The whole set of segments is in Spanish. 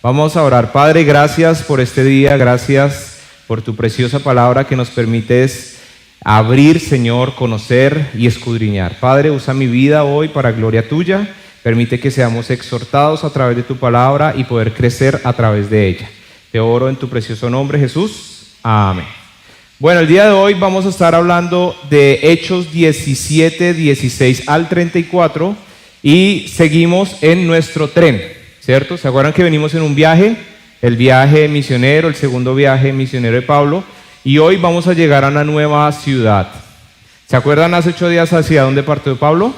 Vamos a orar. Padre, gracias por este día, gracias por tu preciosa palabra que nos permites abrir, Señor, conocer y escudriñar. Padre, usa mi vida hoy para gloria tuya. Permite que seamos exhortados a través de tu palabra y poder crecer a través de ella. Te oro en tu precioso nombre, Jesús. Amén. Bueno, el día de hoy vamos a estar hablando de Hechos 17, 16 al 34 y seguimos en nuestro tren, ¿cierto? ¿Se acuerdan que venimos en un viaje? El viaje misionero, el segundo viaje misionero de Pablo, y hoy vamos a llegar a una nueva ciudad. ¿Se acuerdan hace 8 días hacia dónde partió Pablo?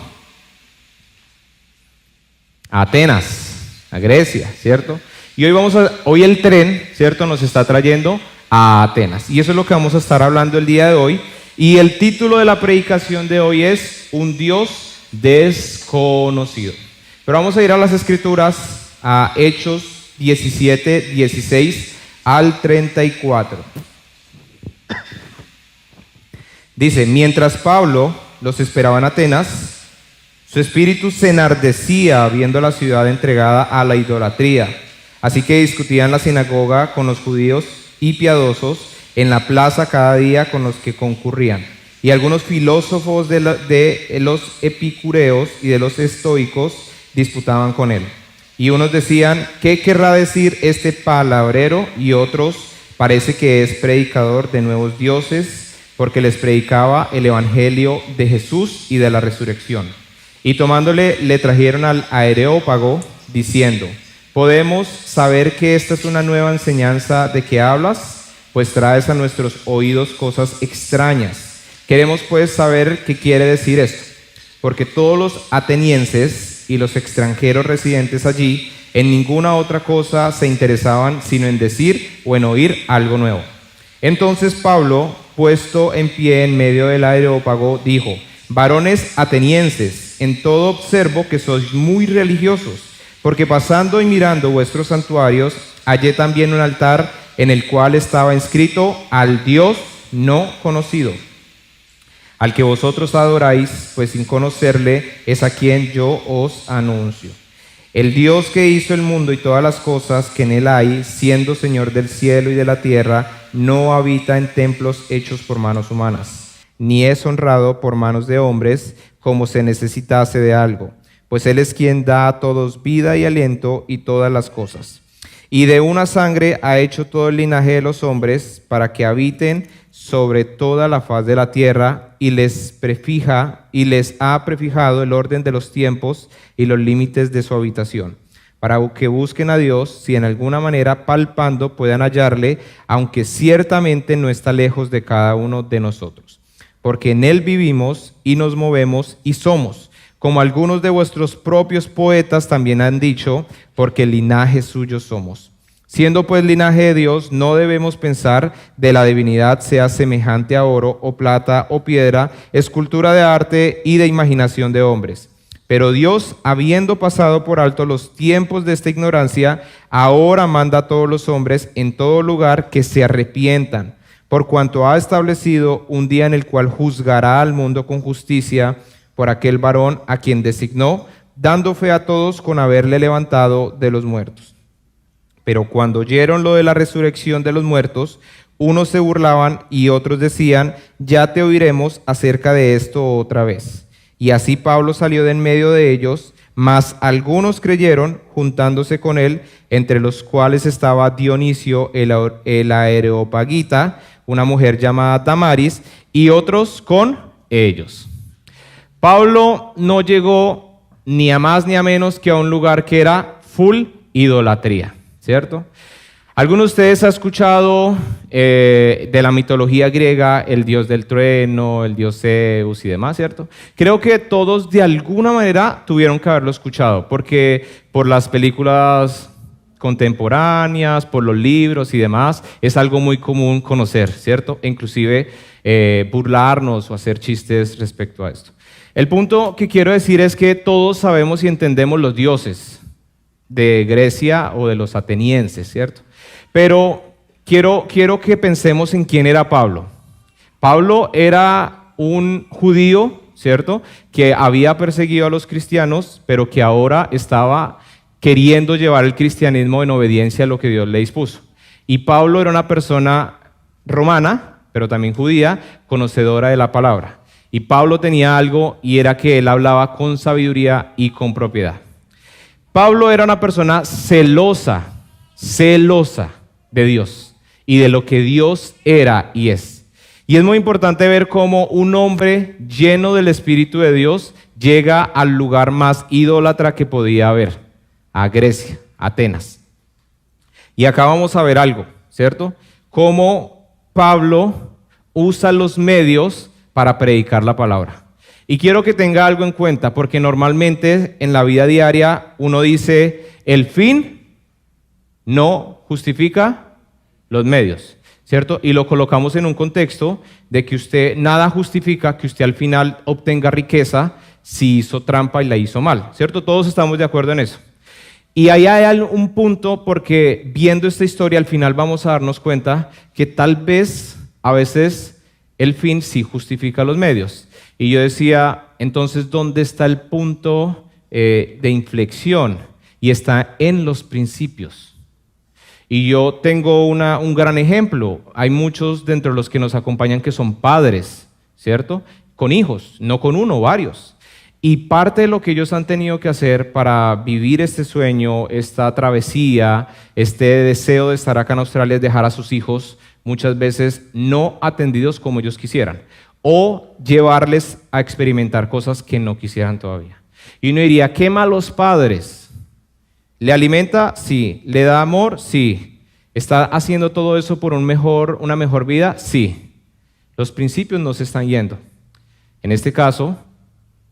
A Atenas, a Grecia, ¿cierto? Y hoy el tren, ¿cierto?, nos está trayendo a Atenas. Y eso es lo que vamos a estar hablando el día de hoy. Y el título de la predicación de hoy es Un Dios desconocido. Pero vamos a ir a las Escrituras, a Hechos 17, 16 al 34. Dice: mientras Pablo los esperaba en Atenas, su espíritu se enardecía viendo la ciudad entregada a la idolatría. Así que discutía en la sinagoga con los judíos y piadosos, en la plaza cada día con los que concurrían. Y algunos filósofos de los epicureos y de los estoicos disputaban con él. Y unos decían: ¿qué querrá decir este palabrero? Y otros: parece que es predicador de nuevos dioses, porque les predicaba el evangelio de Jesús y de la resurrección. Y tomándole, le trajeron al Areópago, diciendo: ¿podemos saber que esta es una nueva enseñanza de que hablas? Pues traes a nuestros oídos cosas extrañas. Queremos pues saber qué quiere decir esto, porque todos los atenienses y los extranjeros residentes allí en ninguna otra cosa se interesaban sino en decir o en oír algo nuevo. Entonces Pablo, puesto en pie en medio del Areópago, dijo: varones atenienses, en todo observo que sois muy religiosos, porque pasando y mirando vuestros santuarios, hallé también un altar en el cual estaba inscrito: al Dios no conocido, al que vosotros adoráis, pues sin conocerle es a quien yo os anuncio. El Dios que hizo el mundo y todas las cosas que en él hay, siendo Señor del cielo y de la tierra, no habita en templos hechos por manos humanas, ni es honrado por manos de hombres como se necesitase de algo, pues él es quien da a todos vida y aliento y todas las cosas. Y de una sangre ha hecho todo el linaje de los hombres para que habiten sobre toda la faz de la tierra, y les ha prefijado el orden de los tiempos y los límites de su habitación, para que busquen a Dios, si en alguna manera palpando puedan hallarle, aunque ciertamente no está lejos de cada uno de nosotros. Porque en él vivimos y nos movemos y somos, como algunos de vuestros propios poetas también han dicho, porque linaje suyo somos. Siendo pues linaje de Dios, no debemos pensar de la divinidad sea semejante a oro o plata o piedra, escultura de arte y de imaginación de hombres. Pero Dios, habiendo pasado por alto los tiempos de esta ignorancia, ahora manda a todos los hombres en todo lugar que se arrepientan, por cuanto ha establecido un día en el cual juzgará al mundo con justicia por aquel varón a quien designó, dando fe a todos con haberle levantado de los muertos. Pero cuando oyeron lo de la resurrección de los muertos, unos se burlaban y otros decían: ya te oiremos acerca de esto otra vez. Y así Pablo salió de en medio de ellos, mas algunos creyeron, juntándose con él, entre los cuales estaba Dionisio el Areopagita, una mujer llamada Damaris, y otros con ellos. Pablo no llegó ni a más ni a menos que a un lugar que era full idolatría, ¿cierto? ¿Alguno de ustedes ha escuchado de la mitología griega el dios del trueno, el dios Zeus y demás, ¿cierto? Creo que todos de alguna manera tuvieron que haberlo escuchado, porque por las películas contemporáneas, por los libros y demás, es algo muy común conocer, ¿cierto? E inclusive burlarnos o hacer chistes respecto a esto. El punto que quiero decir es que todos sabemos y entendemos los dioses de Grecia o de los atenienses, ¿cierto? Pero quiero que pensemos en quién era Pablo. Pablo era un judío, ¿cierto?, que había perseguido a los cristianos, pero que ahora estaba queriendo llevar el cristianismo en obediencia a lo que Dios le dispuso. Y Pablo era una persona romana, pero también judía, conocedora de la palabra. Y Pablo tenía algo, y era que él hablaba con sabiduría y con propiedad. Pablo era una persona celosa de Dios y de lo que Dios era y es. Y es muy importante ver cómo un hombre lleno del Espíritu de Dios llega al lugar más idólatra que podía haber, a Grecia, Atenas. Y acá vamos a ver algo, ¿cierto? Cómo Pablo usa los medios para predicar la palabra. Y quiero que tenga algo en cuenta, porque normalmente en la vida diaria uno dice, el fin no justifica los medios, ¿cierto? Y lo colocamos en un contexto de que usted nada justifica que usted al final obtenga riqueza si hizo trampa y la hizo mal, ¿cierto? Todos estamos de acuerdo en eso. Y ahí hay un punto, porque viendo esta historia al final vamos a darnos cuenta que tal vez a veces el fin sí justifica los medios. Y yo decía, entonces, ¿dónde está el punto de inflexión? Y está en los principios. Y yo tengo un gran ejemplo. Hay muchos dentro de los que nos acompañan que son padres, ¿cierto? Con hijos, no con uno, varios. Y parte de lo que ellos han tenido que hacer para vivir este sueño, esta travesía, este deseo de estar acá en Australia es dejar a sus hijos muchas veces no atendidos como ellos quisieran, o llevarles a experimentar cosas que no quisieran todavía. Y uno diría, qué malos padres. ¿Le alimenta? Sí. ¿Le da amor? Sí. ¿Está haciendo todo eso por una mejor vida? Sí. Los principios no se están yendo. En este caso,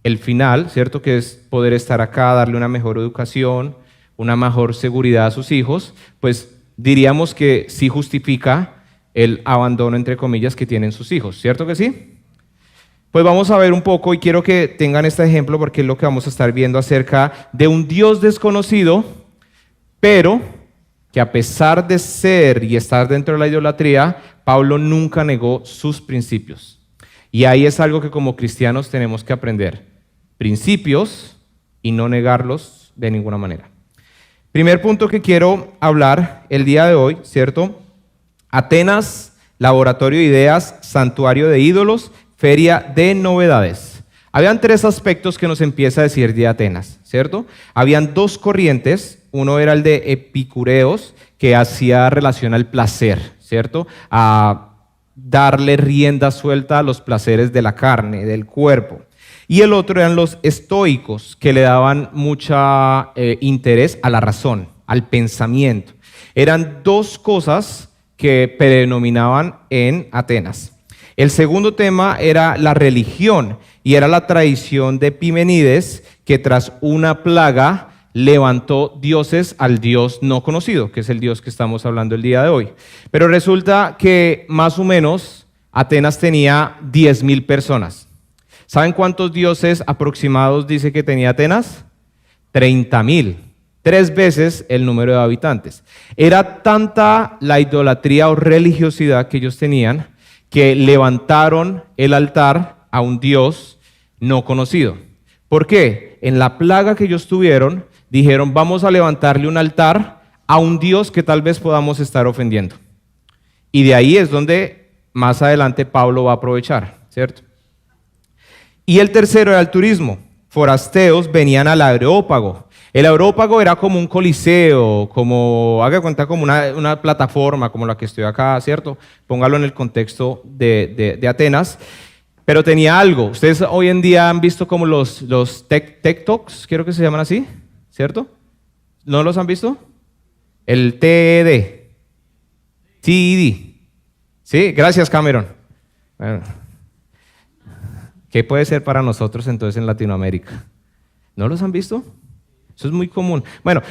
el final, ¿cierto? Que es poder estar acá, darle una mejor educación, una mejor seguridad a sus hijos, pues diríamos que sí justifica el abandono, entre comillas, que tienen sus hijos, ¿cierto que sí? Pues vamos a ver un poco, y quiero que tengan este ejemplo porque es lo que vamos a estar viendo acerca de un Dios desconocido, pero que a pesar de ser y estar dentro de la idolatría, Pablo nunca negó sus principios. Y ahí es algo que como cristianos tenemos que aprender. Principios y no negarlos de ninguna manera. Primer punto que quiero hablar el día de hoy, ¿cierto? Atenas, laboratorio de ideas, santuario de ídolos, feria de novedades. Habían tres aspectos que nos empieza a decir de Atenas, ¿cierto? Habían dos corrientes, uno era el de epicureos, que hacía relación al placer, ¿cierto? A darle rienda suelta a los placeres de la carne, del cuerpo. Y el otro eran los estoicos, que le daban mucho interés a la razón, al pensamiento. Eran dos cosas que predominaban en Atenas. El segundo tema era la religión, y era la tradición de Epimenides, que tras una plaga levantó dioses al Dios no conocido, que es el Dios que estamos hablando el día de hoy. Pero resulta que más o menos Atenas tenía 10,000 personas. ¿Saben cuántos dioses aproximados dice que tenía Atenas? 30,000. 3 veces el número de habitantes. Era tanta la idolatría o religiosidad que ellos tenían que levantaron el altar a un Dios no conocido. ¿Por qué? En la plaga que ellos tuvieron, dijeron, vamos a levantarle un altar a un Dios que tal vez podamos estar ofendiendo. Y de ahí es donde más adelante Pablo va a aprovechar, ¿cierto? Y el tercero era el turismo. Forasteos venían al Areópago. El Areópago era como un coliseo, como, haga cuenta, como una plataforma como la que estoy acá, ¿cierto? Póngalo en el contexto de Atenas. Pero tenía algo. Ustedes hoy en día han visto como los Tech Talks, creo que se llaman así, ¿cierto? ¿No los han visto? El TED. TED. Sí, gracias, Cameron. Bueno, ¿qué puede ser para nosotros entonces en Latinoamérica? ¿No los han visto? Eso es muy común. Bueno,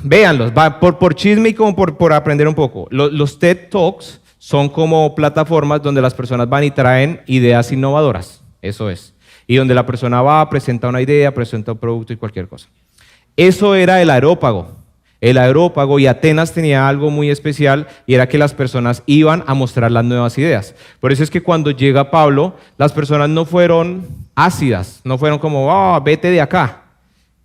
véanlos, por chisme y como por aprender un poco. Los TED Talks son como plataformas donde las personas van y traen ideas innovadoras, eso es. Y donde la persona va, presenta una idea, presenta un producto y cualquier cosa. Eso era el Areópago. El Areópago, y Atenas tenía algo muy especial, y era que las personas iban a mostrar las nuevas ideas. Por eso es que cuando llega Pablo, las personas no fueron ácidas, no fueron como, vete de acá.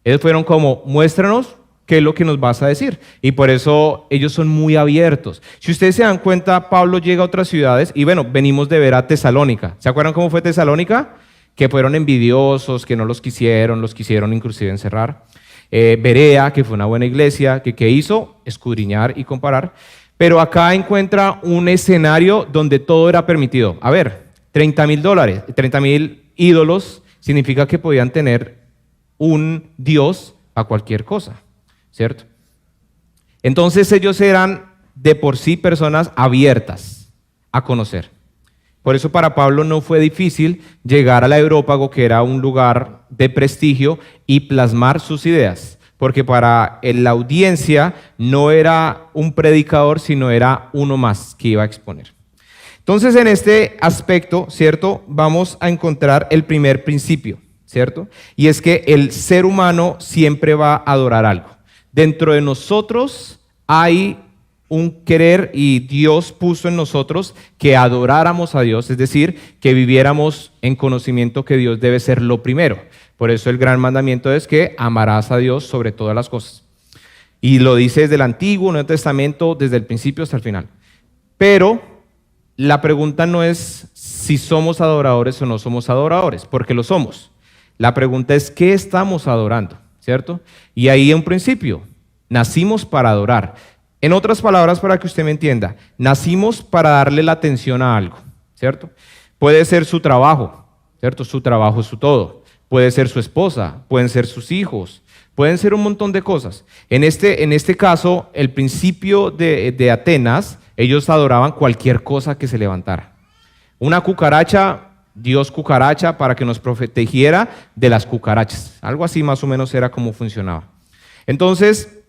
Ellos fueron como, muéstranos ¿qué es lo que nos vas a decir? Y por eso ellos son muy abiertos. Si ustedes se dan cuenta, Pablo llega a otras ciudades y bueno, venimos de ver a Tesalónica. ¿Se acuerdan cómo fue Tesalónica? Que fueron envidiosos, que no los quisieron inclusive encerrar. Berea, que fue una buena iglesia, que hizo escudriñar y comparar. Pero acá encuentra un escenario donde todo era permitido. A ver, $30,000, 30,000 ídolos, significa que podían tener un Dios a cualquier cosa, ¿cierto? Entonces ellos eran de por sí personas abiertas a conocer. Por eso para Pablo no fue difícil llegar al Areópago, que era un lugar de prestigio, y plasmar sus ideas. Porque para la audiencia no era un predicador, sino era uno más que iba a exponer. Entonces en este aspecto, ¿cierto? Vamos a encontrar el primer principio, ¿cierto? Y es que el ser humano siempre va a adorar algo. Dentro de nosotros hay un querer y Dios puso en nosotros que adoráramos a Dios, es decir, que viviéramos en conocimiento que Dios debe ser lo primero. Por eso el gran mandamiento es que amarás a Dios sobre todas las cosas. Y lo dice desde el Antiguo, Nuevo Testamento, desde el principio hasta el final. Pero la pregunta no es si somos adoradores o no somos adoradores, porque lo somos. La pregunta es ¿qué estamos adorando? ¿Cierto? Y ahí un principio, nacimos para adorar. En otras palabras, para que usted me entienda, nacimos para darle la atención a algo, ¿cierto? Puede ser su trabajo, ¿cierto? Su trabajo es su todo. Puede ser su esposa, pueden ser sus hijos, pueden ser un montón de cosas. En este caso, el principio de Atenas, ellos adoraban cualquier cosa que se levantara. Una cucaracha, Dios cucaracha, para que nos protegiera de las cucarachas. Algo así más o menos era como funcionaba. Entonces,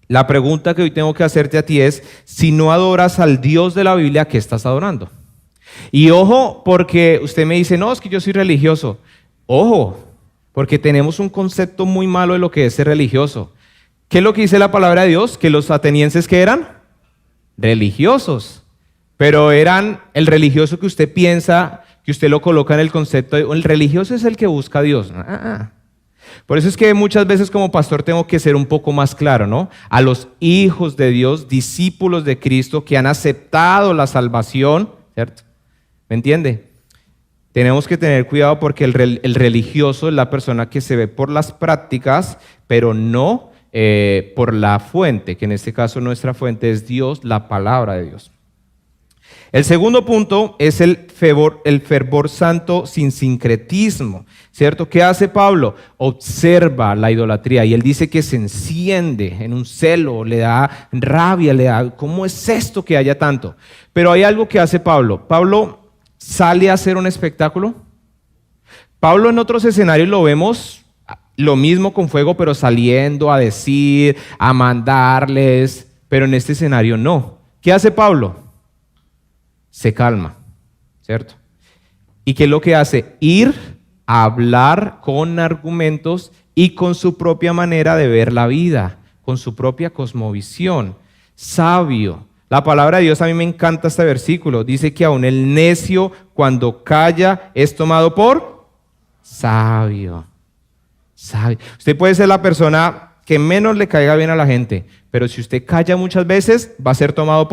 la pregunta que hoy tengo que hacerte a ti es, si no adoras al Dios de la Biblia, ¿qué estás adorando? Y ojo, porque usted me dice, no, es que yo soy religioso. Ojo, porque tenemos un concepto muy malo de lo que es ser religioso. ¿Qué es lo que dice la palabra de Dios? Que los atenienses, ¿qué eran? Religiosos. Pero eran el religioso que usted piensa, que usted lo coloca en el concepto de, el religioso es el que busca a Dios. Por eso es que muchas veces como pastor tengo que ser un poco más claro, ¿no? A los hijos de Dios, discípulos de Cristo que han aceptado la salvación, ¿cierto? ¿Me entiende? Tenemos que tener cuidado porque el religioso es la persona que se ve por las prácticas, pero no por la fuente, que en este caso nuestra fuente es Dios, la palabra de Dios. El segundo punto es el fervor santo sin sincretismo, ¿cierto? ¿Qué hace Pablo? Observa la idolatría y él dice que se enciende en un celo, le da rabia, ¿cómo es esto que haya tanto? Pero hay algo que hace Pablo. Pablo sale a hacer un espectáculo. Pablo en otros escenarios lo vemos lo mismo con fuego, pero saliendo a decir, a mandarles, pero en este escenario no. ¿Qué hace Pablo? Se calma, ¿cierto? ¿Y qué es lo que hace? Ir a hablar con argumentos y con su propia manera de ver la vida, con su propia cosmovisión, sabio. La palabra de Dios, a mí me encanta este versículo, dice que aún el necio cuando calla es tomado por sabio. Usted puede ser la persona que menos le caiga bien a la gente, pero si usted calla muchas veces, va a ser tomado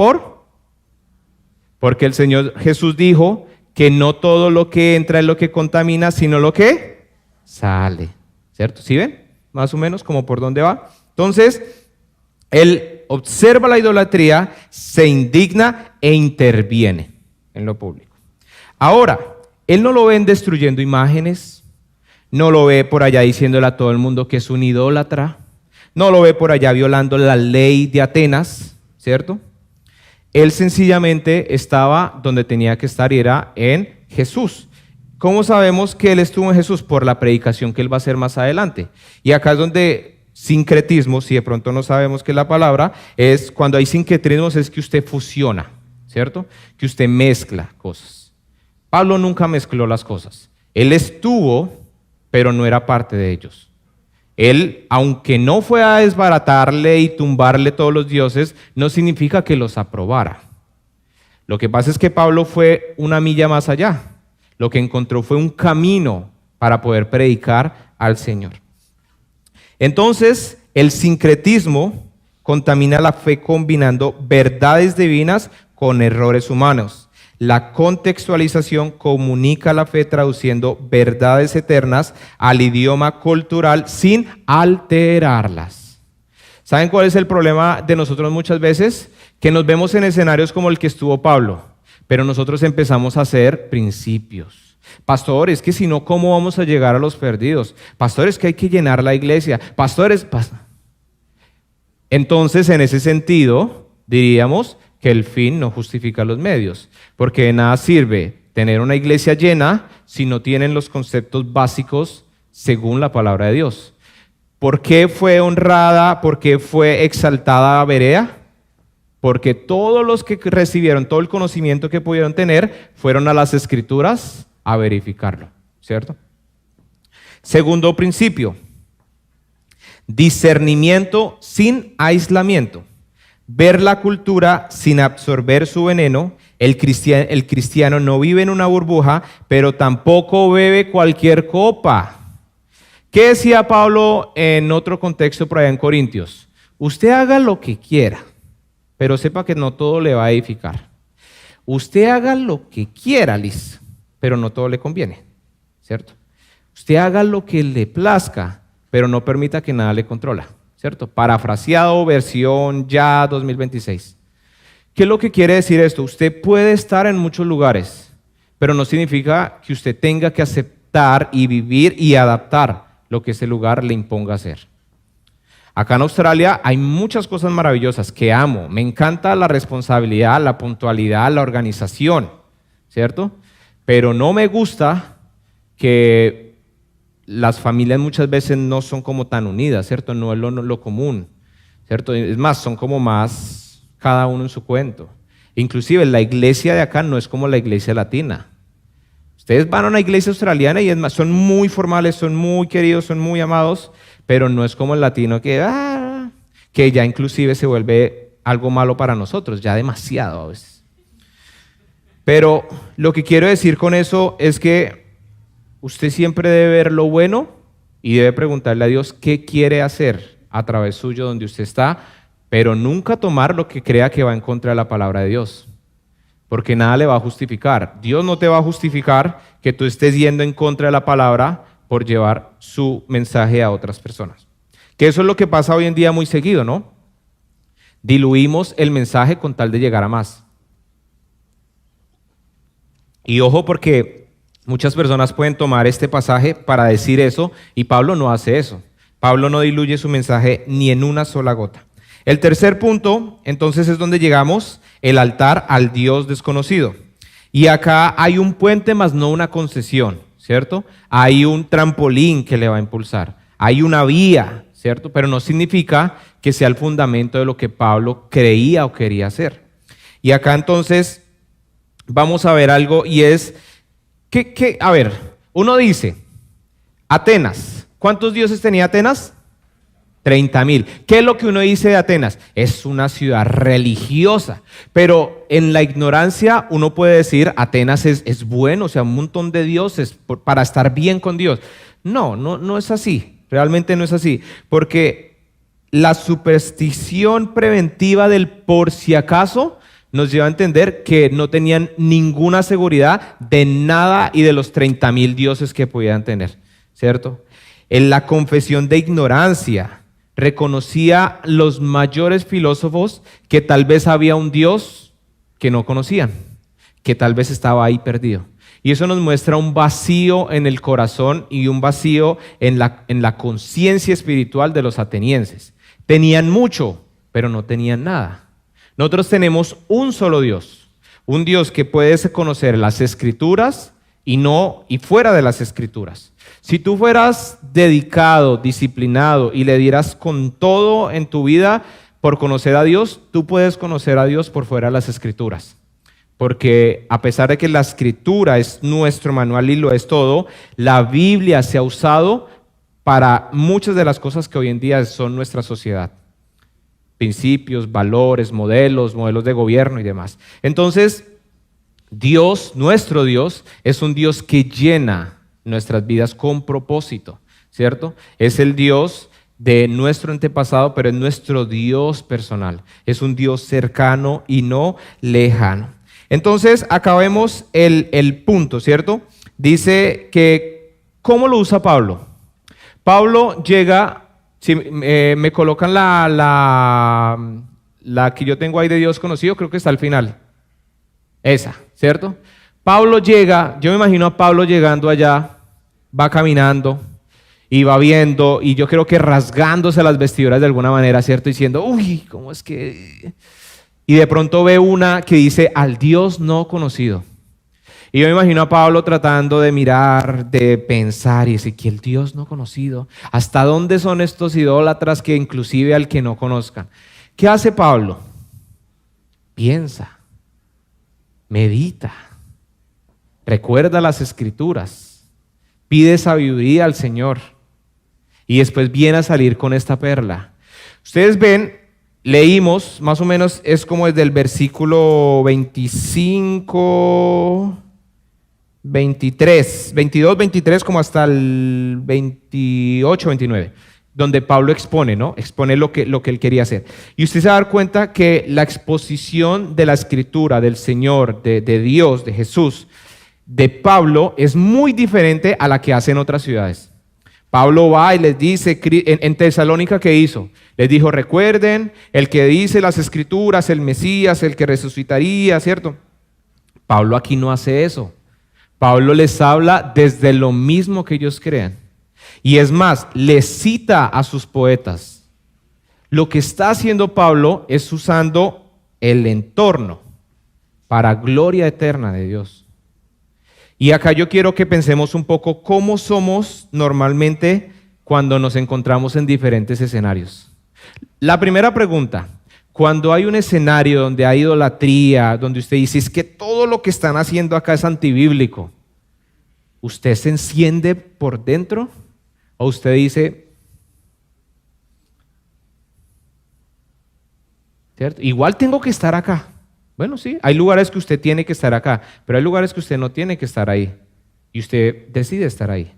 porque el Señor Jesús dijo que no todo lo que entra es lo que contamina, sino lo que sale, ¿cierto? ¿Sí ven? Más o menos como por dónde va. Entonces, él observa la idolatría, se indigna e interviene en lo público. Ahora, él no lo ven destruyendo imágenes, no lo ve por allá diciéndole a todo el mundo que es un idólatra, no lo ve por allá violando la ley de Atenas, ¿cierto? Él sencillamente estaba donde tenía que estar y era en Jesús. ¿Cómo sabemos que él estuvo en Jesús? Por la predicación que él va a hacer más adelante. Y acá es donde sincretismo, si de pronto no sabemos qué es la palabra, es cuando hay sincretismos es que usted fusiona, ¿cierto? Que usted mezcla cosas. Pablo nunca mezcló las cosas. Él estuvo, pero no era parte de ellos. Él, aunque no fue a desbaratarle y tumbarle todos los dioses, no significa que los aprobara. Lo que pasa es que Pablo fue una milla más allá. Lo que encontró fue un camino para poder predicar al Señor. Entonces, el sincretismo contamina la fe combinando verdades divinas con errores humanos. La contextualización comunica la fe traduciendo verdades eternas al idioma cultural sin alterarlas. ¿Saben cuál es el problema de nosotros muchas veces? Que nos vemos en escenarios como el que estuvo Pablo, pero nosotros empezamos a hacer principios. Pastores, que si no, ¿cómo vamos a llegar a los perdidos? Pastores, que hay que llenar la iglesia. Entonces, en ese sentido, diríamos que el fin no justifica los medios, porque de nada sirve tener una iglesia llena si no tienen los conceptos básicos según la palabra de Dios. ¿Por qué fue honrada? ¿Por qué fue exaltada Berea? Porque todos los que recibieron todo el conocimiento que pudieron tener fueron a las Escrituras a verificarlo, ¿cierto? Segundo principio, discernimiento sin aislamiento. Ver la cultura sin absorber su veneno. El cristiano no vive en una burbuja, pero tampoco bebe cualquier copa. ¿Qué decía Pablo en otro contexto por allá en Corintios? Usted haga lo que quiera, pero sepa que no todo le va a edificar. Usted haga lo que quiera, Liz, pero no todo le conviene, ¿cierto? Usted haga lo que le plazca, pero no permita que nada le controla, ¿cierto? Parafraseado, versión ya 2026. ¿Qué es lo que quiere decir esto? Usted puede estar en muchos lugares, pero no significa que usted tenga que aceptar y vivir y adaptar lo que ese lugar le imponga hacer. Acá en Australia hay muchas cosas maravillosas que amo. Me encanta la responsabilidad, la puntualidad, la organización, ¿cierto? Pero no me gusta que las familias muchas veces no son como tan unidas, ¿cierto? No es lo común, ¿cierto? Es más, son como más cada uno en su cuento. Inclusive la iglesia de acá no es como la iglesia latina. Ustedes van a una iglesia australiana y es más, son muy formales, son muy queridos, son muy amados, pero no es como el latino que ya inclusive se vuelve algo malo para nosotros, ya demasiado a veces. Pero lo que quiero decir con eso es que usted siempre debe ver lo bueno y debe preguntarle a Dios qué quiere hacer a través suyo donde usted está, pero nunca tomar lo que crea que va en contra de la palabra de Dios, porque nada le va a justificar. Dios no te va a justificar que tú estés yendo en contra de la palabra por llevar su mensaje a otras personas. Que eso es lo que pasa hoy en día muy seguido, ¿no? Diluimos el mensaje con tal de llegar a más. Y ojo, porque muchas personas pueden tomar este pasaje para decir eso, y Pablo no hace eso. Pablo no diluye su mensaje ni en una sola gota. El tercer punto, entonces, es donde llegamos, el altar al Dios desconocido. Y acá hay un puente más no una concesión, ¿cierto? Hay un trampolín que le va a impulsar. Hay una vía, ¿cierto? Pero no significa que sea el fundamento de lo que Pablo creía o quería hacer. Y acá entonces vamos a ver algo y es a ver, uno dice, Atenas, ¿cuántos dioses tenía Atenas? 30,000. ¿Qué es lo que uno dice de Atenas? Es una ciudad religiosa, pero en la ignorancia uno puede decir Atenas es bueno, o sea, un montón de dioses para estar bien con Dios. No es así, realmente no es así, porque la superstición preventiva del por si acaso nos lleva a entender que no tenían ninguna seguridad de nada y de los 30,000 dioses que podían tener, ¿cierto? En la confesión de ignorancia reconocía los mayores filósofos que tal vez había un Dios que no conocían, que tal vez estaba ahí perdido. Y eso nos muestra un vacío en el corazón y un vacío en la conciencia espiritual de los atenienses. Tenían mucho, pero no tenían nada. Nosotros tenemos un solo Dios, un Dios que puedes conocer las Escrituras y fuera de las Escrituras. Si tú fueras dedicado, disciplinado y le dieras con todo en tu vida por conocer a Dios, tú puedes conocer a Dios por fuera de las Escrituras. Porque a pesar de que la Escritura es nuestro manual y lo es todo, la Biblia se ha usado para muchas de las cosas que hoy en día son nuestra sociedad. Principios, valores, modelos de gobierno y demás. Entonces, Dios, nuestro Dios, es un Dios que llena nuestras vidas con propósito, ¿cierto? Es el Dios de nuestro antepasado, pero es nuestro Dios personal. Es un Dios cercano y no lejano. Entonces, acá vemos el punto, ¿cierto? Dice que, ¿cómo lo usa Pablo? Pablo llega, si me colocan la que yo tengo ahí de Dios conocido, creo que está al final. Esa, ¿cierto? Pablo llega, yo me imagino a Pablo llegando allá, va caminando y va viendo, y yo creo que rasgándose las vestiduras de alguna manera, ¿cierto? Diciendo, uy, ¿cómo es que...? Y de pronto ve una que dice, al Dios no conocido. Y yo me imagino a Pablo tratando de mirar, de pensar, y decir, que el Dios no conocido, ¿hasta dónde son estos idólatras que inclusive al que no conozcan? ¿Qué hace Pablo? Piensa, medita, recuerda las Escrituras, pide sabiduría al Señor y después viene a salir con esta perla. Ustedes ven, leímos, más o menos es como desde el versículo 25, 23, 22, 23 como hasta el 28, 29, donde Pablo expone, ¿no? Expone lo que él quería hacer. Y usted se va a dar cuenta que la exposición de la Escritura, del Señor, de Dios, de Jesús, de Pablo es muy diferente a la que hace en otras ciudades. Pablo va y les dice, en Tesalónica, ¿qué hizo? Les dijo, recuerden, el que dice las Escrituras, el Mesías, el que resucitaría, ¿cierto? Pablo aquí no hace eso. Pablo les habla desde lo mismo que ellos crean. Y es más, les cita a sus poetas. Lo que está haciendo Pablo es usando el entorno para gloria eterna de Dios. Y acá yo quiero que pensemos un poco cómo somos normalmente cuando nos encontramos en diferentes escenarios. La primera pregunta, cuando hay un escenario donde hay idolatría, donde usted dice, es que todo lo que están haciendo acá es antibíblico, ¿usted se enciende por dentro? ¿O usted dice, ¿cierto? Igual tengo que estar acá? Bueno, sí, hay lugares que usted tiene que estar acá, pero hay lugares que usted no tiene que estar ahí. Y usted decide estar ahí.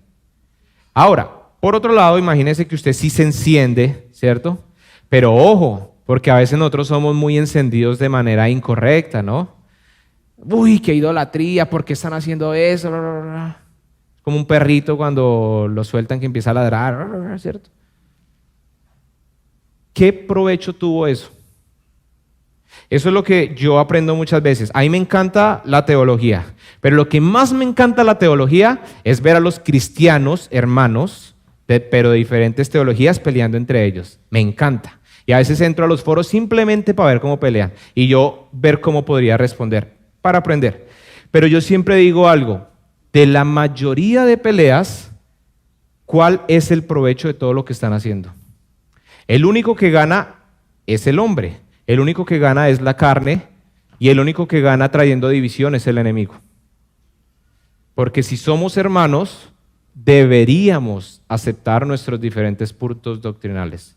Ahora, por otro lado, imagínese que usted sí se enciende, ¿cierto? Pero ojo, porque a veces nosotros somos muy encendidos de manera incorrecta, ¿no? Uy, qué idolatría, ¿por qué están haciendo eso? Como un perrito cuando lo sueltan que empieza a ladrar, ¿cierto? ¿Qué provecho tuvo eso? Eso es lo que yo aprendo muchas veces. A mí me encanta la teología, pero lo que más me encanta la teología es ver a los cristianos, hermanos, pero de diferentes teologías peleando entre ellos. Me encanta. Y a veces entro a los foros simplemente para ver cómo pelean y yo ver cómo podría responder, para aprender. Pero yo siempre digo algo, de la mayoría de peleas, ¿cuál es el provecho de todo lo que están haciendo? El único que gana es el hombre. El único que gana es la carne y el único que gana trayendo división es el enemigo. Porque si somos hermanos, deberíamos aceptar nuestros diferentes puntos doctrinales.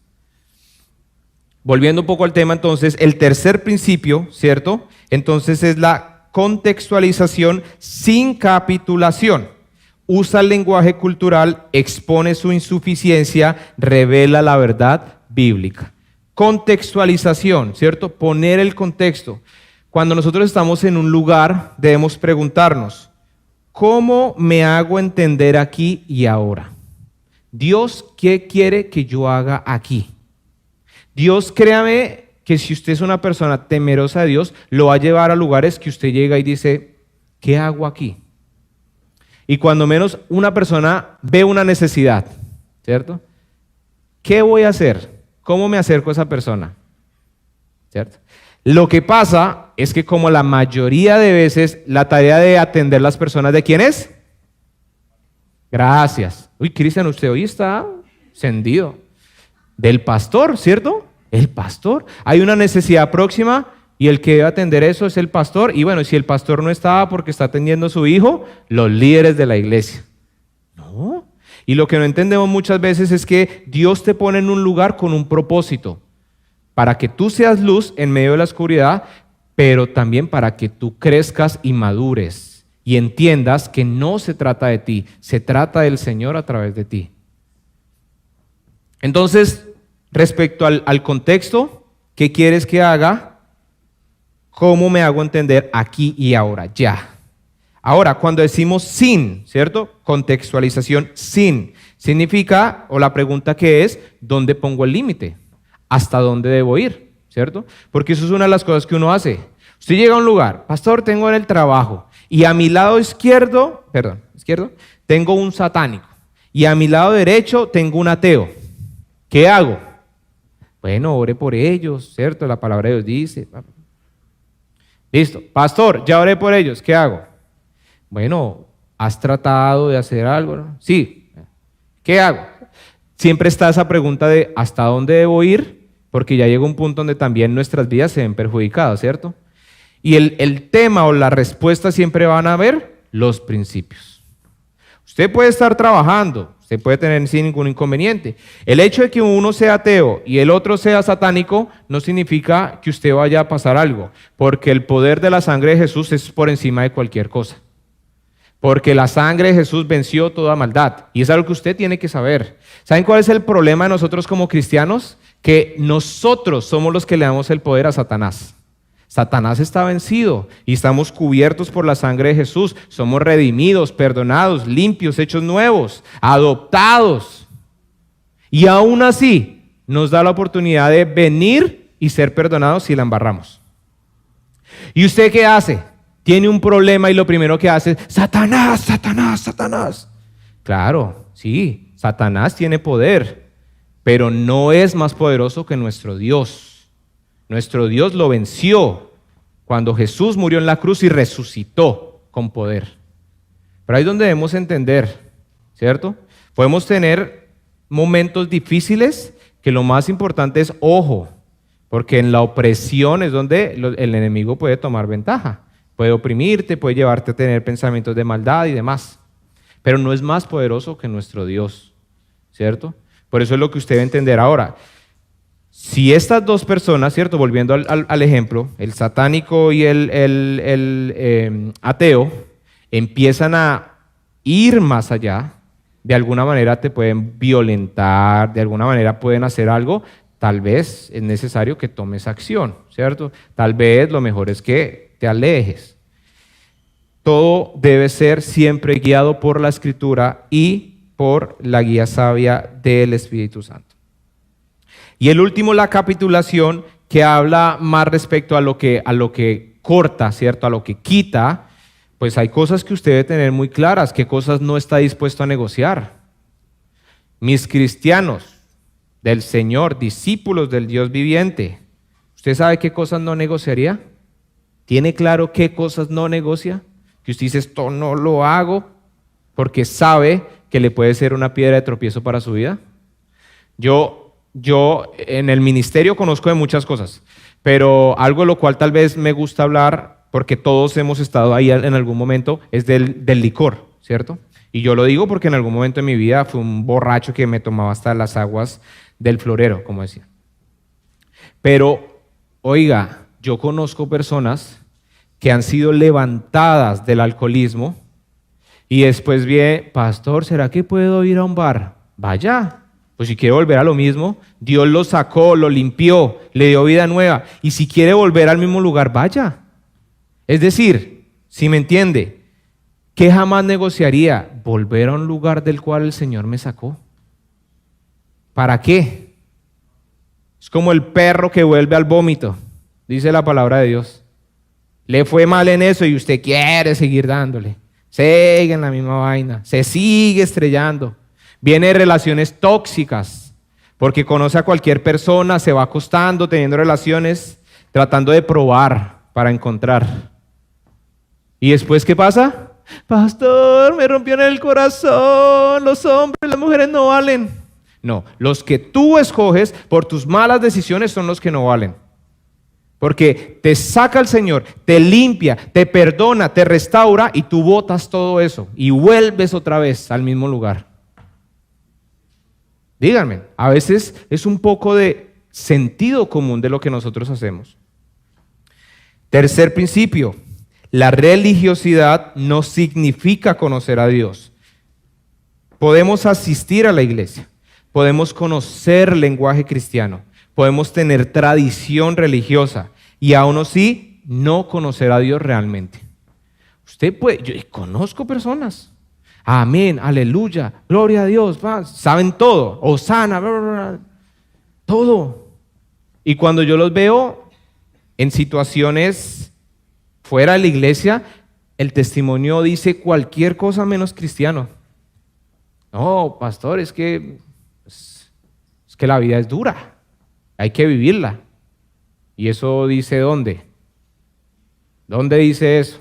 Volviendo un poco al tema, entonces, el tercer principio, ¿cierto? Entonces es la contextualización sin capitulación. Usa el lenguaje cultural, expone su insuficiencia, revela la verdad bíblica. Contextualización, ¿cierto? Poner el contexto. Cuando nosotros estamos en un lugar, debemos preguntarnos, ¿cómo me hago entender aquí y ahora? Dios, ¿qué quiere que yo haga aquí? Dios, créame que si usted es una persona temerosa de Dios, lo va a llevar a lugares que usted llega y dice, ¿qué hago aquí? Y cuando menos una persona ve una necesidad, ¿cierto? ¿Qué voy a hacer? ¿Cómo me acerco a esa persona? ¿Cierto? Lo que pasa es que como la mayoría de veces la tarea de atender las personas, ¿de quién es? Gracias. Uy, Cristian, usted hoy está encendido. Del pastor, ¿cierto? El pastor. Hay una necesidad próxima y el que debe atender eso es el pastor. Y bueno, si el pastor no estaba porque está atendiendo a su hijo, los líderes de la iglesia. No. Y lo que no entendemos muchas veces es que Dios te pone en un lugar con un propósito, para que tú seas luz en medio de la oscuridad, pero también para que tú crezcas y madures y entiendas que no se trata de ti, se trata del Señor a través de ti. Entonces, respecto al contexto, ¿qué quieres que haga? ¿Cómo me hago entender aquí y ahora? Ya. Ahora, cuando decimos sin, ¿cierto? Contextualización sin, significa, o la pregunta que es, ¿dónde pongo el límite? ¿Hasta dónde debo ir? ¿Cierto? Porque eso es una de las cosas que uno hace. Usted llega a un lugar, pastor, tengo en el trabajo, y a mi lado izquierdo, tengo un satánico, y a mi lado derecho tengo un ateo. ¿Qué hago? Bueno, ore por ellos, ¿cierto? La palabra de Dios dice. Listo, pastor, ya oré por ellos, ¿qué hago? Bueno, ¿has tratado de hacer algo? ¿No? Sí, ¿qué hago? Siempre está esa pregunta de ¿hasta dónde debo ir? Porque ya llega un punto donde también nuestras vidas se ven perjudicadas, ¿cierto? Y el tema o la respuesta siempre van a ver los principios. Usted puede estar trabajando, usted puede tener sin ningún inconveniente. El hecho de que uno sea ateo y el otro sea satánico no significa que usted vaya a pasar algo, porque el poder de la sangre de Jesús es por encima de cualquier cosa. Porque la sangre de Jesús venció toda maldad. Y es algo que usted tiene que saber. ¿Saben cuál es el problema de nosotros como cristianos? Que nosotros somos los que le damos el poder a Satanás. Satanás está vencido y estamos cubiertos por la sangre de Jesús. Somos redimidos, perdonados, limpios, hechos nuevos, adoptados. Y aún así nos da la oportunidad de venir y ser perdonados si la embarramos. ¿Y usted qué hace? Tiene un problema y lo primero que hace es Satanás, Satanás, Satanás. Claro, sí, Satanás tiene poder, pero no es más poderoso que nuestro Dios. Nuestro Dios lo venció cuando Jesús murió en la cruz y resucitó con poder. Pero ahí es donde debemos entender, ¿cierto? Podemos tener momentos difíciles que lo más importante es ojo, porque en la opresión es donde el enemigo puede tomar ventaja. Puede oprimirte, puede llevarte a tener pensamientos de maldad y demás. Pero no es más poderoso que nuestro Dios, ¿cierto? Por eso es lo que usted debe entender ahora. Si estas dos personas, ¿cierto? Volviendo al ejemplo, el satánico y el ateo, empiezan a ir más allá, de alguna manera te pueden violentar, de alguna manera pueden hacer algo, tal vez es necesario que tomes acción, ¿cierto? Tal vez lo mejor es que te alejes. Todo debe ser siempre guiado por la Escritura y por la guía sabia del Espíritu Santo. Y el último, la capitulación, que habla más respecto a lo que corta, ¿cierto? A lo que quita, pues hay cosas que usted debe tener muy claras, qué cosas no está dispuesto a negociar. Mis cristianos del Señor, discípulos del Dios viviente, ¿usted sabe qué cosas no negociaría? ¿Tiene claro qué cosas no negocia? Que usted dice, esto no lo hago, porque sabe que le puede ser una piedra de tropiezo para su vida. Yo en el ministerio conozco de muchas cosas, pero algo de lo cual tal vez me gusta hablar, porque todos hemos estado ahí en algún momento, es del licor, ¿cierto? Y yo lo digo porque en algún momento de mi vida fui un borracho que me tomaba hasta las aguas del florero, como decía. Pero, oiga, yo conozco personas que han sido levantadas del alcoholismo y después viene, pastor, ¿será que puedo ir a un bar? Vaya, pues si quiere volver a lo mismo, Dios lo sacó, lo limpió, le dio vida nueva, y si quiere volver al mismo lugar, vaya. Es decir, si me entiende, ¿qué jamás negociaría? Volver a un lugar del cual el Señor me sacó. ¿Para qué? Es como el perro que vuelve al vómito, dice la palabra de Dios. Le fue mal en eso y usted quiere seguir dándole. Sigue en la misma vaina, se sigue estrellando. Viene de relaciones tóxicas, porque conoce a cualquier persona, se va acostando, teniendo relaciones, tratando de probar para encontrar. ¿Y después qué pasa? Pastor, me rompió en el corazón, los hombres, las mujeres no valen. No, los que tú escoges por tus malas decisiones son los que no valen. Porque te saca el Señor, te limpia, te perdona, te restaura y tú botas todo eso y vuelves otra vez al mismo lugar. Díganme, a veces es un poco de sentido común de lo que nosotros hacemos. Tercer principio, la religiosidad no significa conocer a Dios. Podemos asistir a la iglesia, podemos conocer lenguaje cristiano, podemos tener tradición religiosa y aún así no conocer a Dios realmente. Usted puede, yo conozco personas, amén, aleluya, gloria a Dios, saben todo, hosana, bla, bla, bla, todo. Y cuando yo los veo en situaciones fuera de la iglesia, el testimonio dice cualquier cosa menos cristiano. No, pastor, es que la vida es dura, hay que vivirla. ¿Y eso dice dónde? ¿Dónde dice eso?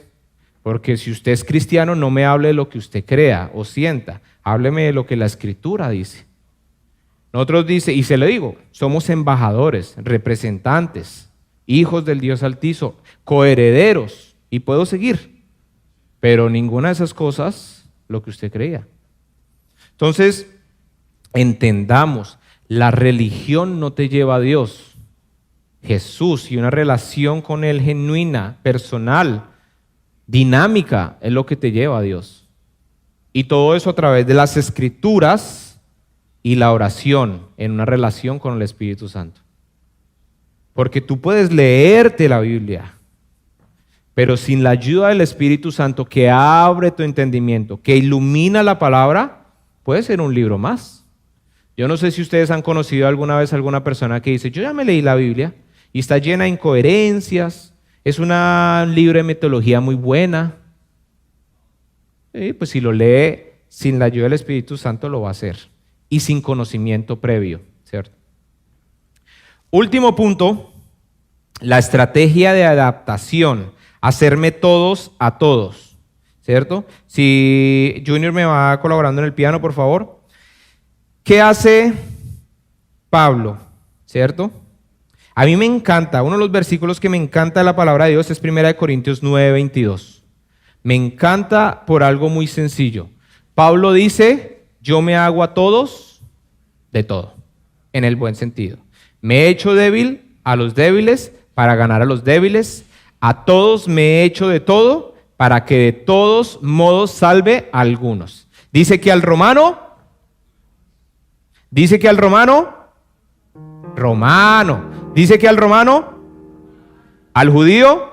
Porque si usted es cristiano, no me hable de lo que usted crea o sienta, hábleme de lo que la Escritura dice. Nosotros dice, y se lo digo, somos embajadores, representantes, hijos del Dios Altísimo, coherederos, y puedo seguir, pero ninguna de esas cosas lo que usted creía. Entonces, entendamos, la religión no te lleva a Dios. Jesús y una relación con Él genuina, personal, dinámica, es lo que te lleva a Dios. Y todo eso a través de las Escrituras y la oración en una relación con el Espíritu Santo. Porque tú puedes leerte la Biblia, pero sin la ayuda del Espíritu Santo que abre tu entendimiento, que ilumina la palabra, puede ser un libro más. Yo no sé si ustedes han conocido alguna vez a alguna persona que dice, yo ya me leí la Biblia y está llena de incoherencias, es un libro de metodología muy buena. Pues si lo lee sin la ayuda del Espíritu Santo lo va a hacer y sin conocimiento previo, ¿cierto? Último punto, la estrategia de adaptación, hacerme todos a todos, ¿cierto? Si Junior me va colaborando en el piano, por favor. ¿Qué hace Pablo? ¿Cierto? A mí me encanta, uno de los versículos que me encanta de la palabra de Dios es 1 Corintios 9:22. Me encanta por algo muy sencillo. Pablo dice, yo me hago a todos de todo, en el buen sentido. Me he hecho débil a los débiles para ganar a los débiles. A todos me he hecho de todo para que de todos modos salve a algunos. Dice que al romano, dice que al romano, al judío,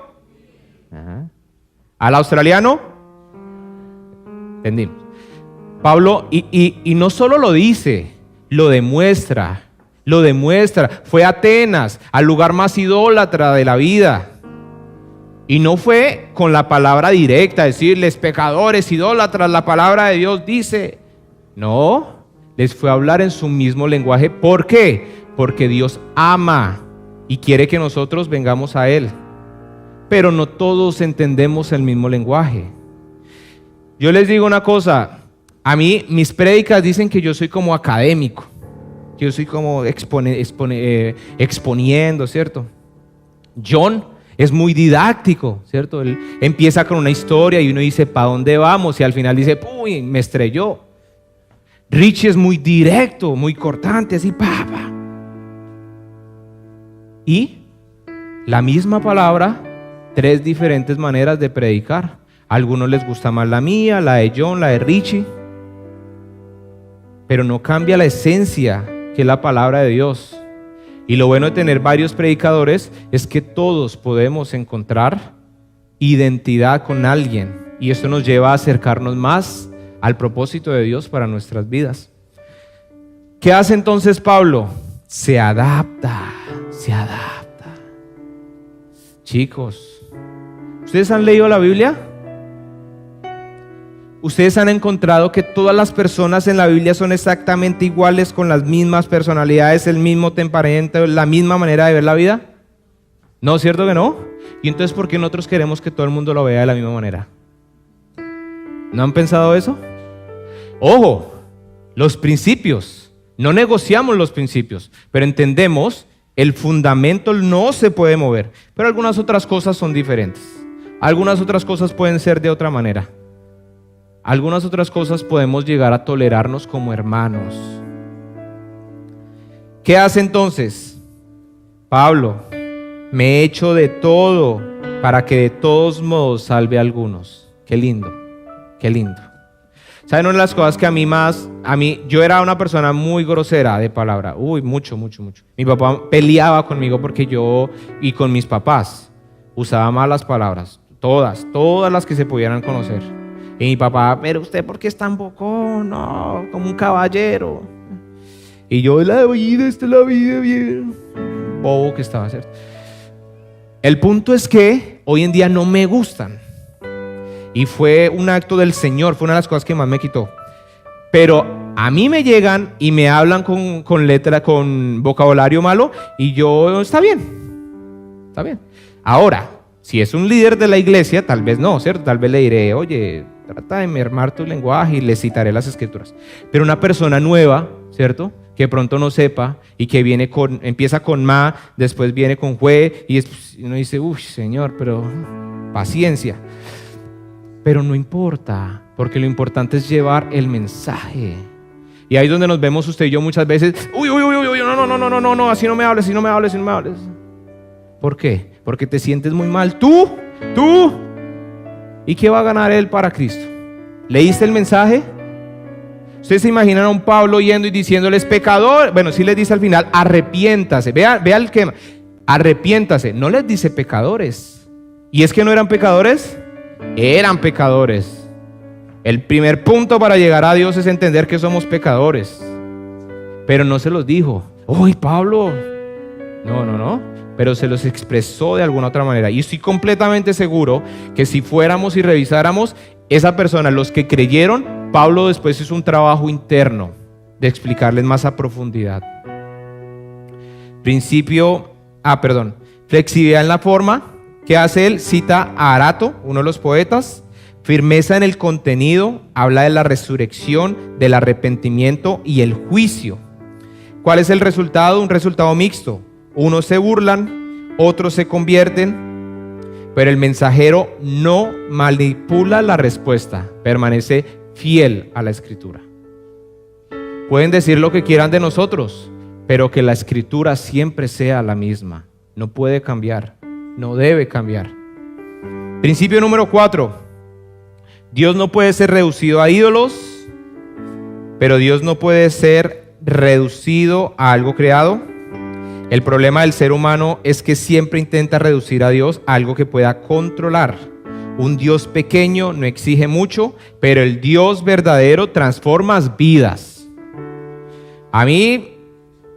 al australiano, entendimos. Pablo, y no solo lo dice, lo demuestra. Fue a Atenas, al lugar más idólatra de la vida. Y no fue con la palabra directa, decirles pecadores, idólatras, la palabra de Dios dice. No, les fue a hablar en su mismo lenguaje. ¿Por qué? Porque Dios ama y quiere que nosotros vengamos a Él. Pero no todos entendemos el mismo lenguaje. Yo les digo una cosa, a mí mis prédicas dicen que yo soy como académico, que yo soy como exponiendo, ¿cierto? John es muy didáctico, ¿cierto? Él empieza con una historia y uno dice, ¿para dónde vamos? Y al final dice, ¡uy! Me estrelló. Richie es muy directo, muy cortante, así, ¡pa! Y la misma palabra, 3 diferentes maneras de predicar. A algunos les gusta más la mía, la de John, la de Richie. Pero no cambia la esencia, que es la palabra de Dios. Y lo bueno de tener varios predicadores es que todos podemos encontrar identidad con alguien. Y esto nos lleva a acercarnos más al propósito de Dios para nuestras vidas. ¿Qué hace entonces Pablo? Se adapta. Chicos, ¿ustedes han leído la Biblia? ¿Ustedes han encontrado que todas las personas en la Biblia son exactamente iguales, con las mismas personalidades, el mismo temperamento, la misma manera de ver la vida? ¿No, cierto que no? Y entonces, ¿por qué nosotros queremos que todo el mundo lo vea de la misma manera? ¿No han pensado eso? Ojo, los principios, no negociamos los principios, pero entendemos el fundamento no se puede mover, pero algunas otras cosas son diferentes. Algunas otras cosas pueden ser de otra manera. Algunas otras cosas podemos llegar a tolerarnos como hermanos. ¿Qué hace entonces Pablo? Me he hecho de todo para que de todos modos salve a algunos. Qué lindo, qué lindo. ¿Saben una de las cosas que yo era una persona muy grosera de palabra? Mucho. Mi papá peleaba conmigo porque y con mis papás, usaba malas palabras, todas las que se pudieran conocer. Y mi papá, pero usted, ¿por qué es tan bocón? No, como un caballero. Y yo, la vida bien bobo que estaba, ¿cierto? El punto es que hoy en día no me gustan. Y fue un acto del Señor, fue una de las cosas que más me quitó. Pero a mí me llegan y me hablan con vocabulario malo, y yo, está bien. Ahora, si es un líder de la iglesia, tal vez no, ¿cierto? Tal vez le diré, oye, trata de mermar tu lenguaje, y le citaré las escrituras. Pero una persona nueva, ¿cierto?, que pronto no sepa y que empieza con ma, después viene con jue, y uno dice, Señor, pero paciencia. Pero no importa, porque lo importante es llevar el mensaje. Y ahí es donde nos vemos usted y yo muchas veces, no, así no me hables. ¿Por qué? Porque te sientes muy mal, tú. ¿Y qué va a ganar él para Cristo? ¿Leíste el mensaje? Ustedes se imaginan a un Pablo yendo y diciéndoles pecador. Bueno, sí les dice al final, arrepiéntase. Vea el que arrepiéntase. No les dice pecadores. ¿Y es que no eran pecadores? Eran pecadores. El primer punto para llegar a Dios es entender que somos pecadores. Pero no se los dijo, Pablo. No. Pero se los expresó de alguna otra manera. Y estoy completamente seguro que si fuéramos y revisáramos, esa persona, los que creyeron, Pablo después hizo un trabajo interno de explicarles más a profundidad. Flexibilidad en la forma. ¿Qué hace él? Cita a Arato, uno de los poetas. Firmeza en el contenido, habla de la resurrección, del arrepentimiento y el juicio. ¿Cuál es el resultado? Un resultado mixto. Unos se burlan, otros se convierten, pero el mensajero no manipula la respuesta, permanece fiel a la escritura. Pueden decir lo que quieran de nosotros, pero que la escritura siempre sea la misma. No puede cambiar, no debe cambiar. Principio número 4. Dios no puede ser reducido a ídolos, pero Dios no puede ser reducido a algo creado. El problema del ser humano es que siempre intenta reducir a Dios a algo que pueda controlar. Un Dios pequeño no exige mucho, pero el Dios verdadero transforma vidas. A mí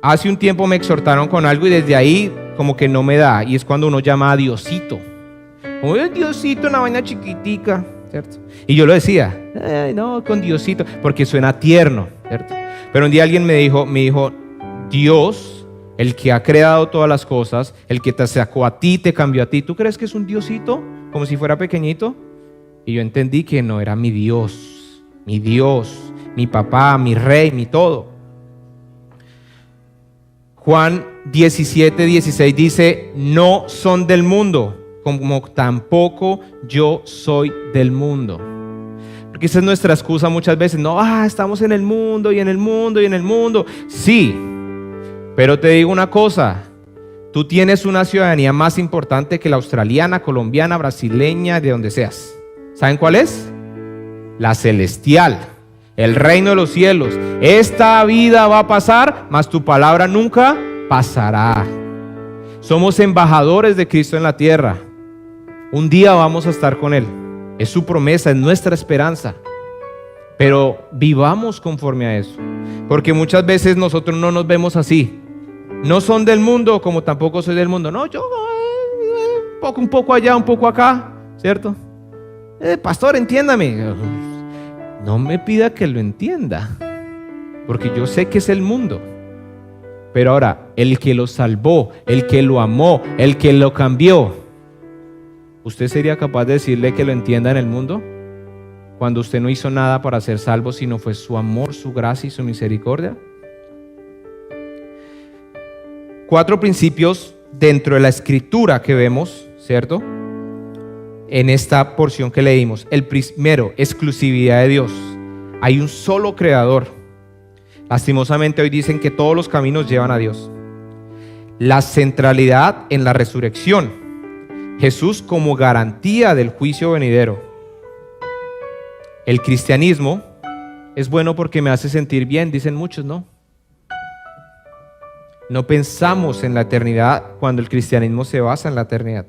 hace un tiempo me exhortaron con algo y desde ahí como que no me da, y es cuando uno llama a Diosito. Como Diosito, una vaina chiquitica, ¿cierto? Y yo lo decía, no, con Diosito, porque suena tierno, ¿cierto? Pero un día alguien me dijo, Dios, el que ha creado todas las cosas, el que te sacó a ti, te cambió a ti, ¿tú crees que es un Diosito? Como si fuera pequeñito. Y yo entendí que no, era mi Dios, mi papá, mi rey, mi todo. Juan 17:16 dice, no son del mundo, como tampoco yo soy del mundo. Porque esa es nuestra excusa muchas veces. No, estamos en el mundo y en el mundo y en el mundo. Sí, pero te digo una cosa. Tú tienes una ciudadanía más importante que la australiana, colombiana, brasileña, de donde seas. ¿Saben cuál es? La celestial, el reino de los cielos. Esta vida va a pasar, mas tu palabra nunca pasará. Somos embajadores de Cristo en la tierra. Un día vamos a estar con Él. Es su promesa, es nuestra esperanza. Pero vivamos conforme a eso. Porque muchas veces nosotros no nos vemos así. No son del mundo, como tampoco soy del mundo. No, yo un poco allá, un poco acá, ¿cierto? Pastor, entiéndame. No me pida que lo entienda, porque yo sé que es el mundo. Pero ahora, el que lo salvó, el que lo amó, el que lo cambió, ¿usted sería capaz de decirle que lo entienda en el mundo? Cuando usted no hizo nada para ser salvo, sino fue su amor, su gracia y su misericordia. 4 principios dentro de la escritura que vemos, ¿cierto? En esta porción que leímos. El primero, exclusividad de Dios. Hay un solo creador. Lastimosamente hoy dicen que todos los caminos llevan a Dios. La centralidad en la resurrección. Jesús como garantía del juicio venidero. El cristianismo es bueno porque me hace sentir bien, dicen muchos, ¿no? No pensamos en la eternidad cuando el cristianismo se basa en la eternidad.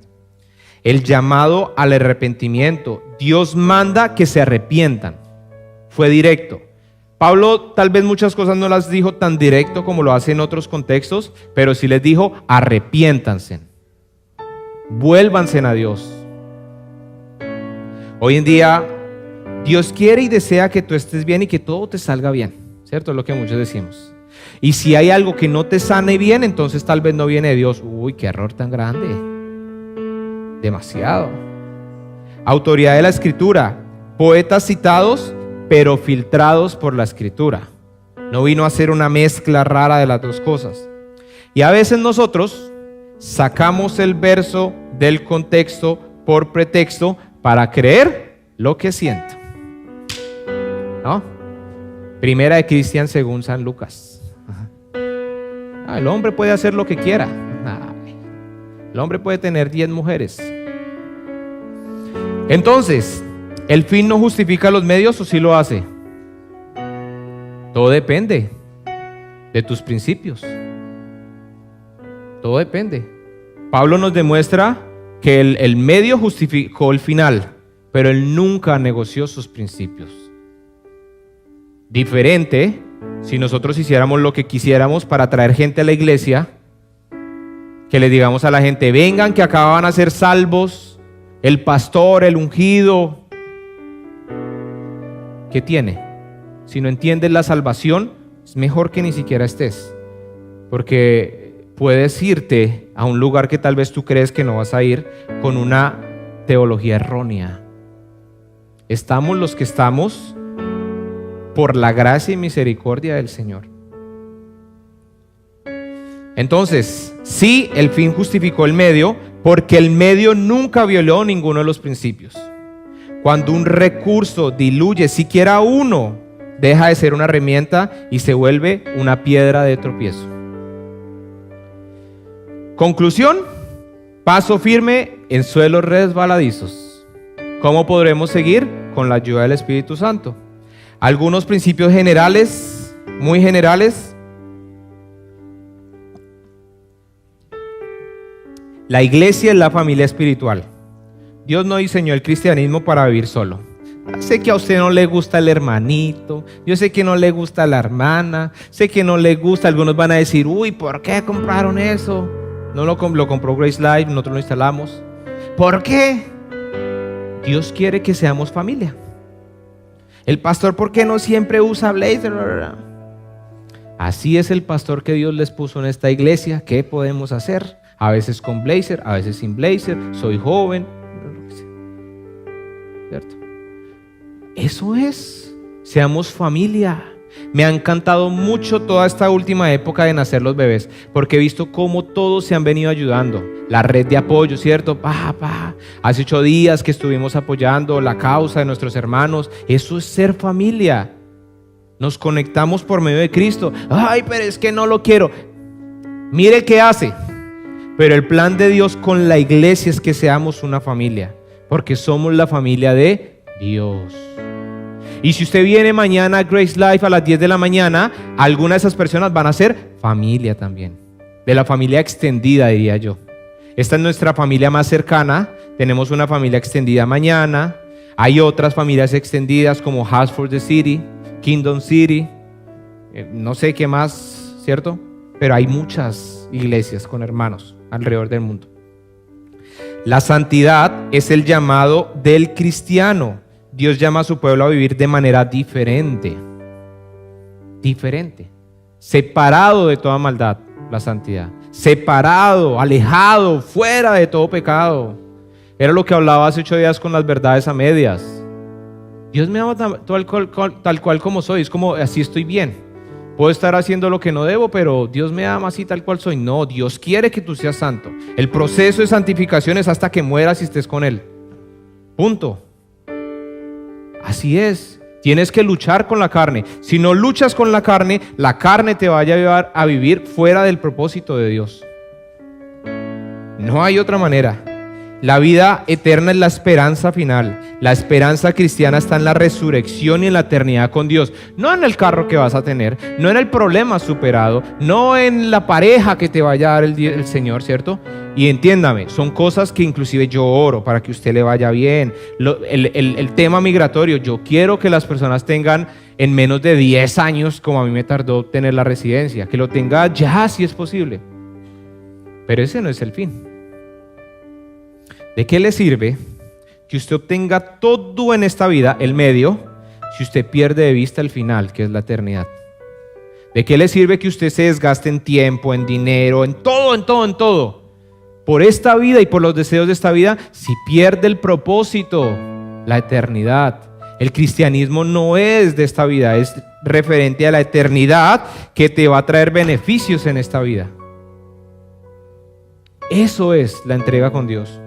El llamado al arrepentimiento. Dios manda que se arrepientan. Fue directo. Pablo tal vez muchas cosas no las dijo tan directo como lo hace en otros contextos, pero sí les dijo: arrepiéntanse, vuélvanse a Dios. Hoy en día Dios quiere y desea que tú estés bien y que todo te salga bien, ¿cierto? Es lo que muchos decimos. Y si hay algo que no te sane bien, entonces tal vez no viene de Dios. Uy, qué error tan grande. Demasiado. Autoridad de la Escritura. Poetas citados, pero filtrados por la Escritura. No vino a ser una mezcla rara de las dos cosas. Y a veces nosotros sacamos el verso del contexto por pretexto para creer lo que siento, ¿no? Primera de Cristian según San Lucas. El hombre puede hacer lo que quiera. El hombre puede tener 10 mujeres. Entonces, ¿el fin no justifica los medios o sí lo hace? Todo depende de tus principios. Todo depende. Pablo nos demuestra que el medio justificó el final, pero él nunca negoció sus principios. Diferente si nosotros hiciéramos lo que quisiéramos para traer gente a la iglesia, que le digamos a la gente: vengan que acá van a ser salvos, el pastor, el ungido. ¿Qué tiene? Si no entiendes la salvación, es mejor que ni siquiera estés, porque puedes irte a un lugar que tal vez tú crees que no vas a ir con una teología errónea. Estamos los que estamos por la gracia y misericordia del Señor. Entonces, sí, el fin justificó el medio, porque el medio nunca violó ninguno de los principios. Cuando un recurso diluye siquiera uno, deja de ser una herramienta y se vuelve una piedra de tropiezo. Conclusión: paso firme en suelos resbaladizos. ¿Cómo podremos seguir? Con la ayuda del Espíritu Santo. Algunos principios generales, muy generales. La iglesia es la familia espiritual. Dios no diseñó el cristianismo para vivir solo. Sé que a usted no le gusta el hermanito, yo sé que no le gusta la hermana, sé que no le gusta, algunos van a decir: uy, ¿por qué compraron eso? No lo compró Grace Life, nosotros lo instalamos. ¿Por qué? Dios quiere que seamos familia. El pastor, ¿por qué no siempre usa blazer? Así es el pastor que Dios les puso en esta iglesia. ¿Qué podemos hacer? A veces con blazer, a veces sin blazer. Soy joven, ¿cierto? Eso es, seamos familia. Me ha encantado mucho toda esta última época de nacer los bebés, porque he visto cómo todos se han venido ayudando. La red de apoyo, ¿cierto? Hace 8 días que estuvimos apoyando la causa de nuestros hermanos. Eso es ser familia. Nos conectamos por medio de Cristo. Ay, pero es que no lo quiero. Mire qué hace. Pero el plan de Dios con la iglesia es que seamos una familia, porque somos la familia de Dios. Y si usted viene mañana a Grace Life a las 10 de la mañana, algunas de esas personas van a ser familia también. De la familia extendida, diría yo. Esta es nuestra familia más cercana. Tenemos una familia extendida mañana. Hay otras familias extendidas como House for the City, Kingdom City, no sé qué más, ¿cierto? Pero hay muchas iglesias con hermanos alrededor del mundo. La santidad es el llamado del cristiano. Dios llama a su pueblo a vivir de manera diferente. Diferente. Separado de toda maldad, la santidad. Separado, alejado, fuera de todo pecado. Era lo que hablaba hace 8 días con las verdades a medias. Dios me ama tal cual como soy. Es como, así estoy bien. Puedo estar haciendo lo que no debo, pero Dios me ama así tal cual soy. No, Dios quiere que tú seas santo. El proceso de santificación es hasta que mueras y estés con Él. Punto. Así es. Tienes que luchar con la carne. Si no luchas con la carne te va a llevar a vivir fuera del propósito de Dios. No hay otra manera. La vida eterna es la esperanza final. La esperanza cristiana está en la resurrección y en la eternidad con Dios. No en el carro que vas a tener, no en el problema superado, no en la pareja que te vaya a dar el Señor, ¿cierto? Y entiéndame, son cosas que inclusive yo oro para que usted le vaya bien. El tema migratorio, yo quiero que las personas tengan en menos de 10 años, como a mí me tardó tener la residencia, que lo tenga ya si es posible. Pero ese no es el fin. ¿De qué le sirve que usted obtenga todo en esta vida, el medio, si usted pierde de vista el final, que es la eternidad? ¿De qué le sirve que usted se desgaste en tiempo, en dinero, en todo, por esta vida y por los deseos de esta vida, si pierde el propósito, la eternidad? El cristianismo no es de esta vida, es referente a la eternidad que te va a traer beneficios en esta vida. Eso es la entrega con Dios.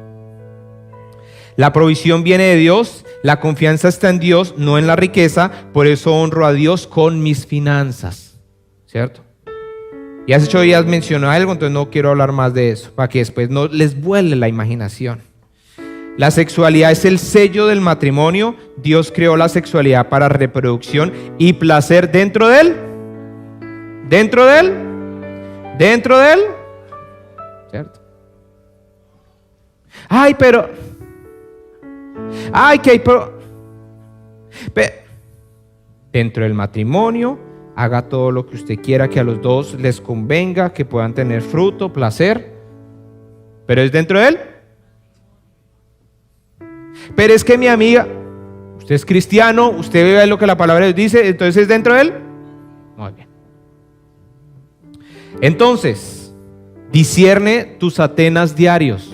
La provisión viene de Dios, la confianza está en Dios, no en la riqueza, por eso honro a Dios con mis finanzas, ¿cierto? Y hace 8 días mencionó algo, entonces no quiero hablar más de eso, para que después no les vuele la imaginación. La sexualidad es el sello del matrimonio. Dios creó la sexualidad para reproducción y placer dentro de él, ¿cierto? Dentro del matrimonio, haga todo lo que usted quiera que a los dos les convenga, que puedan tener fruto, placer, pero es dentro de él. Pero es que mi amiga, usted es cristiano, usted ve lo que la palabra de Dios dice, entonces es dentro de él. Muy bien. Entonces, discierne tus Atenas diarios.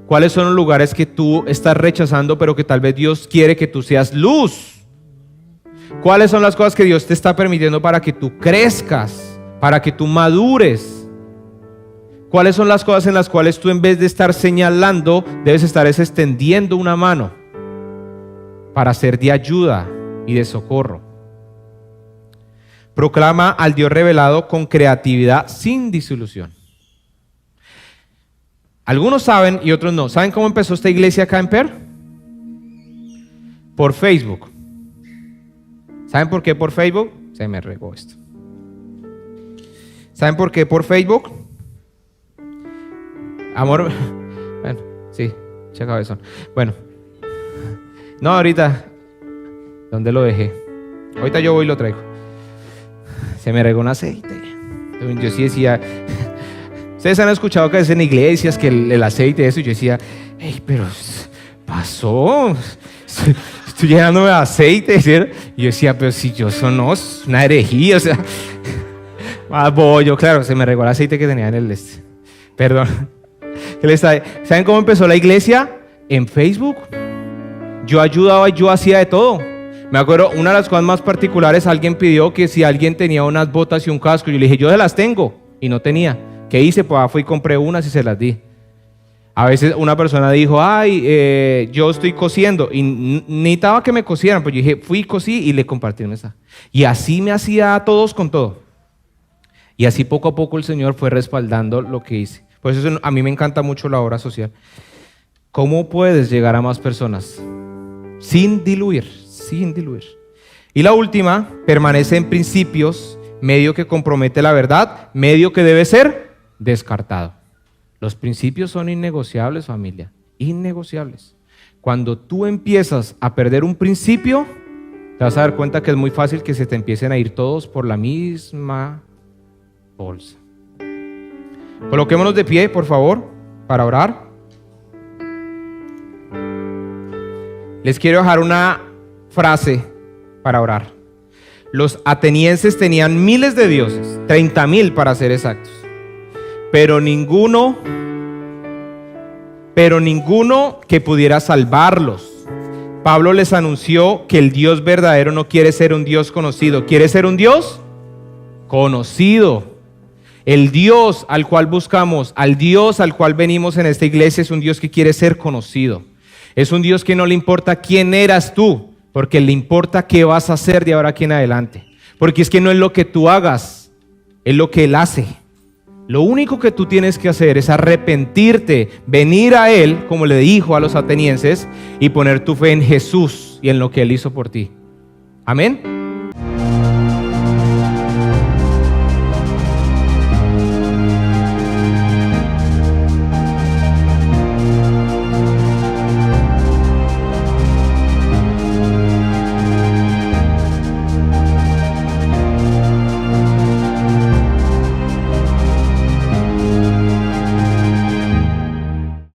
¿Cuáles son los lugares que tú estás rechazando, pero que tal vez Dios quiere que tú seas luz? ¿Cuáles son las cosas que Dios te está permitiendo para que tú crezcas, para que tú madures? ¿Cuáles son las cosas en las cuales tú, en vez de estar señalando, debes estar extendiendo una mano para ser de ayuda y de socorro? Proclama al Dios revelado con creatividad sin disolución. Algunos saben y otros no. ¿Saben cómo empezó esta iglesia acá en Per? Por Facebook. ¿Saben por qué por Facebook? Se me regó esto. ¿Saben por qué por Facebook? Amor. Bueno, sí, che cabezón. Bueno. No, ahorita. ¿Dónde lo dejé? Ahorita yo voy y lo traigo. Se me regó un aceite. Yo sí decía. Ustedes han escuchado que es en iglesias que el aceite y eso, y yo decía, hey, pero pasó, estoy llenándome de aceite, ¿cierto? Y yo decía, pero si yo eso no, es una herejía, o sea, yo, claro, se me regó el aceite que tenía en el perdón. ¿Saben cómo empezó la iglesia? En Facebook. Yo ayudaba y yo hacía de todo. Me acuerdo, una de las cosas más particulares, alguien pidió que si alguien tenía unas botas y un casco, yo le dije, yo se las tengo, y no tenía. ¿Qué hice? Pues fui y compré unas y se las di. A veces una persona dijo, yo estoy cosiendo, y necesitaba que me cosieran, pues yo dije, fui, cosí y le compartí el mensaje. Y así me hacía a todos con todo. Y así poco a poco el Señor fue respaldando lo que hice. Por eso a mí me encanta mucho la obra social. ¿Cómo puedes llegar a más personas? Sin diluir. Y la última, permanece en principios, medio que compromete la verdad, medio que debe ser descartado. Los principios son innegociables, familia, innegociables. Cuando tú empiezas a perder un principio, te vas a dar cuenta que es muy fácil que se te empiecen a ir todos por la misma bolsa. Coloquémonos de pie, por favor, para orar. Les quiero dejar una frase para orar. Los atenienses tenían miles de dioses, 30,000 para ser exactos, pero ninguno que pudiera salvarlos. Pablo les anunció que el Dios verdadero no quiere ser un Dios conocido, quiere ser un Dios conocido. El Dios al cual buscamos, al Dios al cual venimos en esta iglesia, es un Dios que quiere ser conocido. Es un Dios que no le importa quién eras tú, porque le importa qué vas a hacer de ahora aquí en adelante. Porque es que no es lo que tú hagas, es lo que Él hace. Lo único que tú tienes que hacer es arrepentirte, venir a Él, como le dijo a los atenienses, y poner tu fe en Jesús y en lo que Él hizo por ti. Amén.